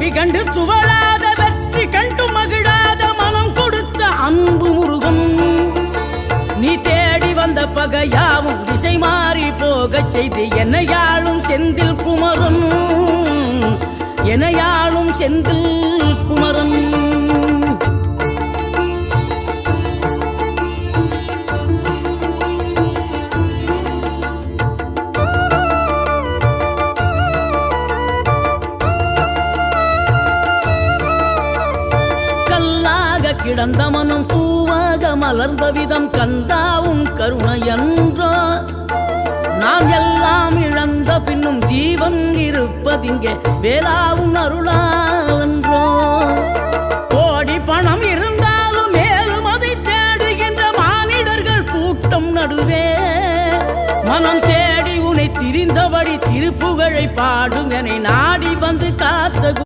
தோல்வி கண்டு சுவழாத வெற்றி கண்டு மகிழாத மனம் கொடுத்த அன்பு முருகன் நீ தேடி வந்த பகையாவும் திசை மாறி போகச் செய்து என்னையாளும் செந்தில் குமரன் என்னையாளும் செந்தில் குமரன் கிடந்த மனம் பூவாக மலர்ந்த விதம் கந்தாவும் கருணை என்றோ நாம் எல்லாம் இழந்த பின்னும் ஜீவன் இருப்பதிங்கே வேளாவும் அருளாவென்றோ கோடி பணம் இருந்தாலும் மேலும் அதை தேடுகின்ற மானிடர்கள் கூட்டம் நடுவே மனம் தேடி உனை திரிந்தபடி திருப்புகழை பாடும் என நாடி வந்து காத்து